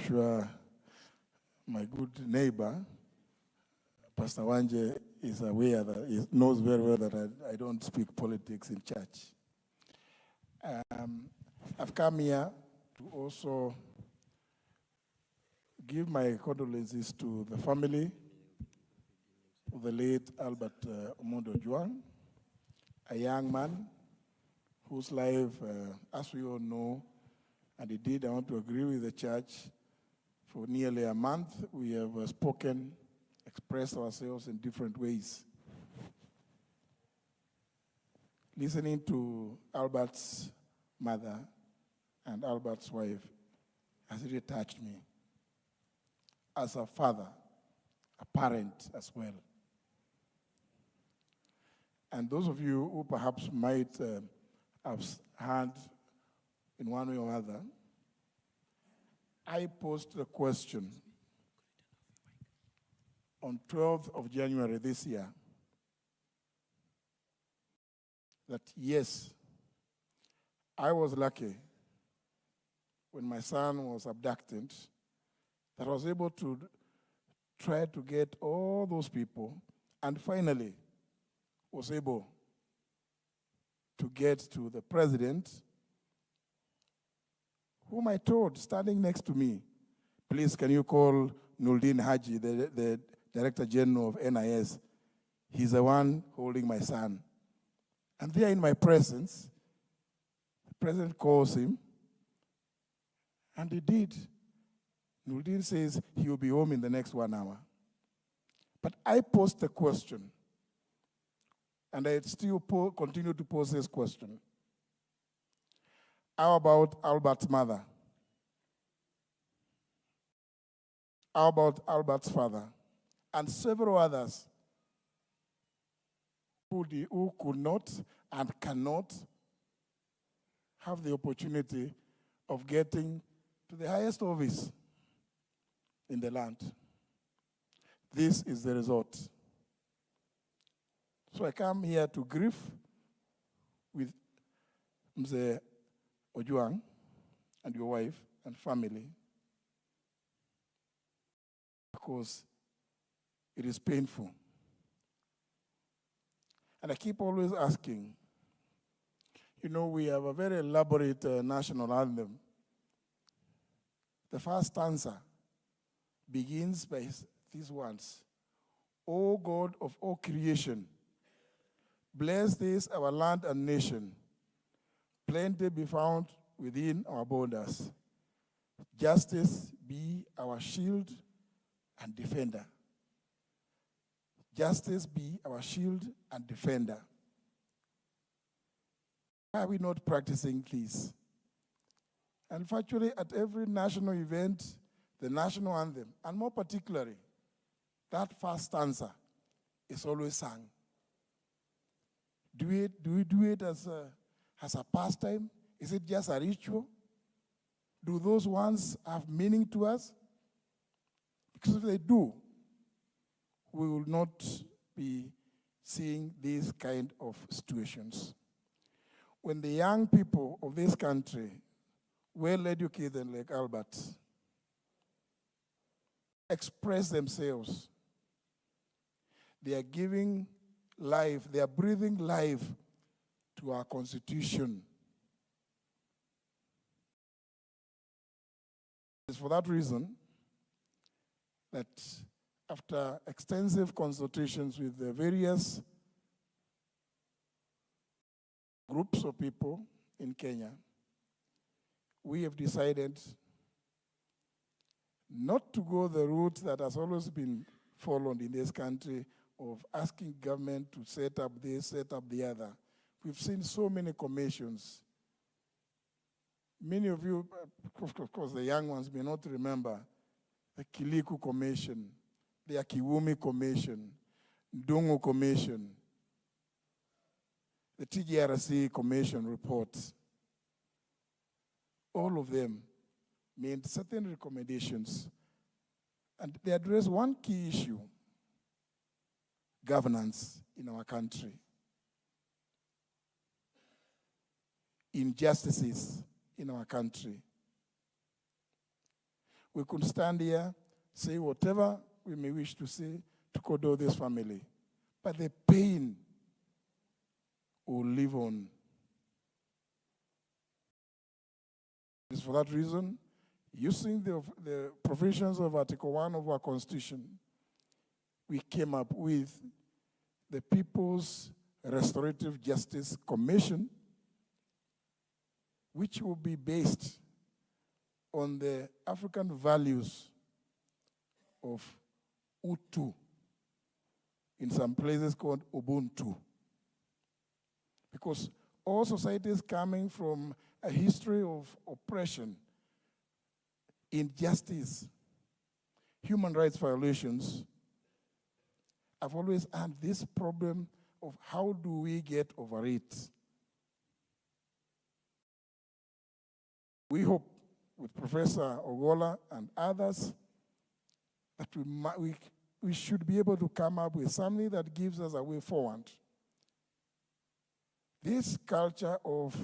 sure my good neighbor, Pastor Wanje, is aware that he knows very well that I don't speak politics in church. I've come here to also give my condolences to the family of the late Albert Ojwang', a young man whose life, as we all know, and indeed I want to agree with the church, for nearly a month we have spoken, expressed ourselves in different ways. Listening to Albert's mother and Albert's wife has really touched me as a father, a parent as well. And those of you who perhaps might have heard in one way or other, I posed a question on 12th of January this year that yes, I was lucky when my son was abducted that I was able to try to get all those people and finally was able to get to the president, whom I told, standing next to me, please can you call Nuruddin Haji, the Director General of NIS. He's the one holding my son. And there in my presence, the president calls him, and he did. Nuruddin says he will be home in the next 1 hour. But I posed the question, and I still continue to pose this question. How about Albert's mother? How about Albert's father? And several others who could not and cannot have the opportunity of getting to the highest office in the land. This is the result. So I come here to grieve with Mzee Ojwang' and your wife and family because it is painful. And I keep always asking, you know, we have a very elaborate national anthem. The first stanza begins by these words: O God of all creation, bless this our land and nation. Plenty be found within our borders. Justice be our shield and defender. Justice be our shield and defender. Why are we not practicing this? And virtually at every national event, the national anthem, and more particularly, that first stanza is always sung. Do we do it as a pastime? Is it just a ritual? Do those ones have meaning to us? Because if they do, we will not be seeing these kind of situations. When the young people of this country, well-educated like Albert, express themselves, they are giving life, they are breathing life to our Constitution. It's for that reason that after extensive consultations with the various groups of people in Kenya, we have decided not to go the route that has always been followed in this country of asking government to set up this, set up the other. We've seen so many commissions. Many of you, of course the young ones may not remember the Kiliku Commission, the Akiwumi Commission, Ndungu Commission, the TGRC Commission report. All of them made certain recommendations, and they address one key issue: governance in our country, injustices in our country. we could stand here, say whatever we may wish to say to condole this family. But the pain will live on. It's for that reason, using the provisions of Article 1 of our Constitution, we came up with the People's Restorative Justice Commission, which will be based on the African values of Utu, in some places called Ubuntu. Because all societies coming from a history of oppression, injustice, human rights violations, I've always had this problem of how do we get over it. We hope with Professor Ogola and others that we should be able to come up with something that gives us a way forward. This culture of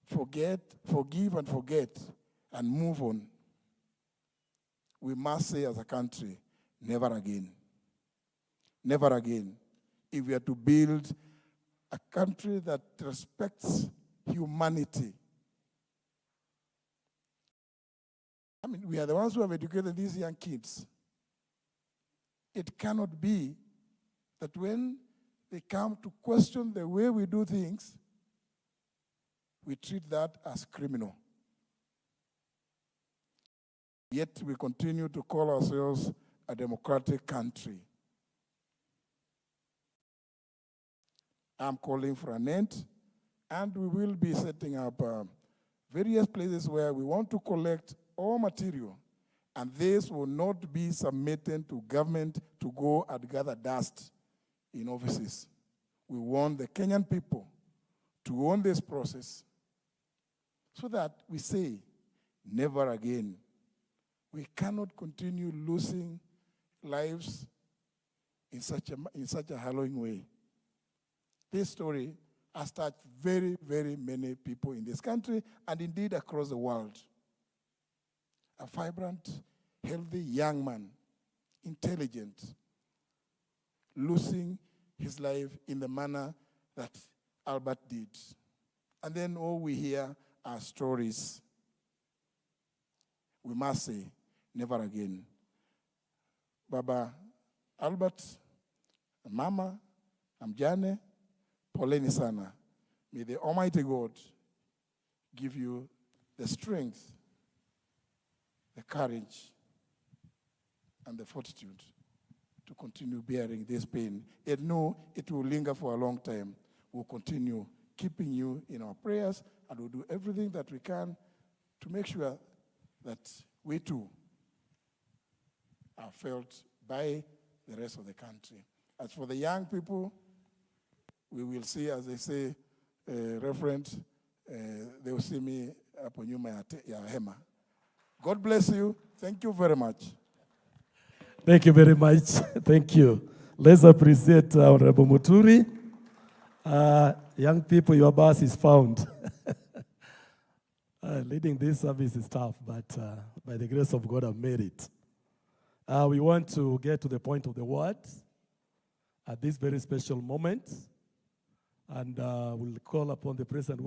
forgive and forget and move on, we must say as a country, never again. Never again. If we are to build a country that respects humanity. I mean, we are the ones who have educated these young kids. It cannot be that when they come to question the way we do things, we treat that as criminal. Yet we continue to call ourselves a democratic country. I'm calling for an end, and we will be setting up various places where we want to collect all material, and this will not be submitted to government to go and gather dust in offices. We want the Kenyan people to own this process so that we say, never again. We cannot continue losing lives in such a harrowing way. This story has touched very, very many people in this country and indeed across the world. A vibrant, healthy young man, intelligent, losing his life in the manner that Albert did. And then all we hear are stories. We must say, never again. Baba Albert, Mama, Amjane, poleni sana. May the Almighty God give you the strength, the courage, and the fortitude to continue bearing this pain. And know it will linger for a long time. We'll continue keeping you in our prayers, and we'll do everything that we can to make sure that we too are felt by the rest of the country. As for the young people, we will see, as they say, Reverend, they will see me hapo nyuma ya hema. God bless you. Thank you very much. Thank you very much. Thank you. Let's appreciate Honorable Muturi. Young people, your bus is found. Leading this service is tough, but by the grace of God, I've made it. We want to get to the point of the word at this very special moment, and we'll call upon the President.